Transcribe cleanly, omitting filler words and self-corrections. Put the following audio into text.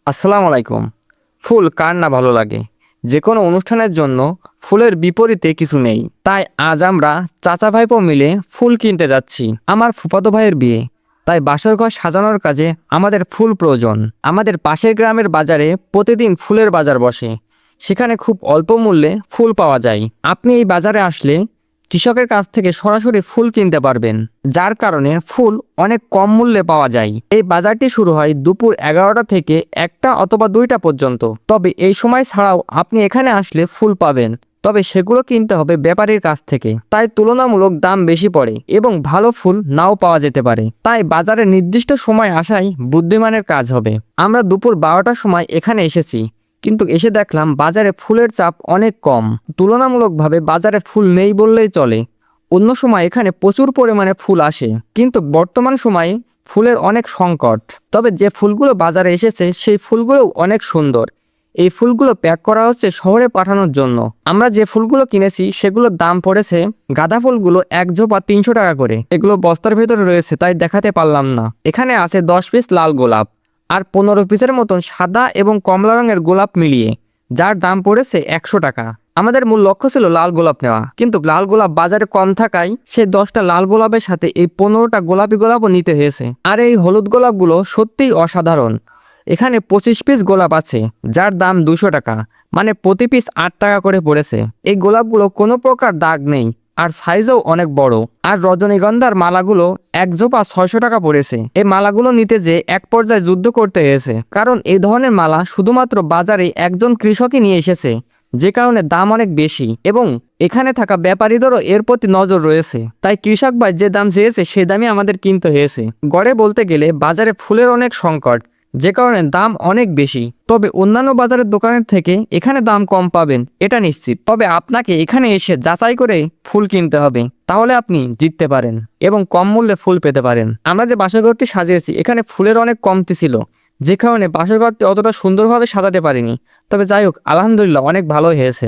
আসসালামু আলাইকুম। ফুল কার না ভালো লাগে? যে কোনো অনুষ্ঠানের জন্য ফুলের বিপরীতে কিছু নেই। তাই আজ আমরা চাচা ভাইপো মিলে ফুল কিনতে যাচ্ছি। আমার ফুফাতো ভাইয়ের বিয়ে, তাই বাসর ঘর সাজানোর কাজে আমাদের ফুল প্রয়োজন। আমাদের পাশের গ্রামের বাজারে প্রতিদিন ফুলের বাজার বসে। সেখানে খুব অল্প মূল্যে ফুল পাওয়া যায়। আপনি এই বাজারে আসলে কৃষকের কাছ থেকে সরাসরি ফুল কিনতে পারবেন, যার কারণে ফুল অনেক কম মূল্যে পাওয়া যায়। এই বাজারটি শুরু হয় দুপুর 11টা থেকে 1টা অথবা 2টা পর্যন্ত। তবে এই সময় ছাড়াও আপনি এখানে আসলে ফুল পাবেন, তবে সেগুলো কিনতে হবে ব্যাপারীর কাছ থেকে। তাই তুলনামূলক দাম বেশি পড়ে এবং ভালো ফুল নাও পাওয়া যেতে পারে। তাই বাজারে নির্দিষ্ট সময় আসাই বুদ্ধিমানের কাজ হবে। আমরা দুপুর 12টার সময় এখানে এসেছি, কিন্তু এসে দেখলাম বাজারে ফুলের চাপ অনেক কম। তুলনামূলকভাবে বাজারে ফুল নেই বললেই চলে। অন্য সময় এখানে প্রচুর পরিমাণে ফুল আসে, কিন্তু বর্তমান সময়ে ফুলের অনেক সংকট। তবে যে ফুলগুলো বাজারে এসেছে সেই ফুলগুলো অনেক সুন্দর। এই ফুলগুলো প্যাক করা হচ্ছে শহরে পাঠানোর জন্য। আমরা যে ফুলগুলো কিনেছি সেগুলোর দাম পড়েছে, গাঁদা ফুলগুলো এক জোপা 300 টাকা করে। এগুলো বস্তার ভেতরে রয়েছে তাই দেখাতে পারলাম না। এখানে আছে 10 পিস লাল গোলাপ আর 15 পিসের মতন সাদা এবং কমলা রঙের গোলাপ মিলিয়ে, যার দাম পড়েছে 100 টাকা। আমাদের মূল লক্ষ্য ছিল লাল গোলাপ নেওয়া, কিন্তু লাল গোলাপ বাজারে কম থাকায় সে 10টা লাল গোলাপের সাথে এই 15টা গোলাপি গোলাপও নিতে হয়েছে। আর এই হলুদ গোলাপগুলো সত্যিই অসাধারণ। এখানে 25 পিস গোলাপ আছে, যার দাম 200 টাকা, মানে প্রতি পিস 8 টাকা করে পড়েছে। এই গোলাপগুলো কোনো প্রকার দাগ নেই আর সাইজও অনেক বড়। আর রজনীগন্ধার মালাগুলো এক জোপা 600 টাকা পড়েছে। এই মালাগুলো নিতে যে এক পর্যায়ে যুদ্ধ করতে হয়েছে, কারণ এই ধরনের মালা শুধুমাত্র বাজারে একজন কৃষকই নিয়ে এসেছে, যে কারণে দাম অনেক বেশি এবং এখানে থাকা ব্যাপারীদেরও এর প্রতি নজর রয়েছে। তাই কৃষক ভাই যে দাম চেয়েছে সে দামই আমাদের কিনতে হয়েছে। গড়ে বলতে গেলে বাজারে ফুলের অনেক সংকট, যে কারণে দাম অনেক বেশি। তবে অন্যান্য বাজারের দোকানের থেকে এখানে দাম কম পাবেন এটা নিশ্চিত। তবে আপনাকে এখানে এসে যাচাই করে ফুল কিনতে হবে, তাহলে আপনি জিততে পারেন এবং কম মূল্যে ফুল পেতে পারেন। আমরা যে বাসরঘরটি সাজিয়েছি এখানে ফুলের অনেক কমতি ছিল, যে কারণে বাসরঘরটি অতটা সুন্দরভাবে সাজাতে পারিনি। তবে যাই হোক, আলহামদুলিল্লাহ অনেক ভালো হয়েছে।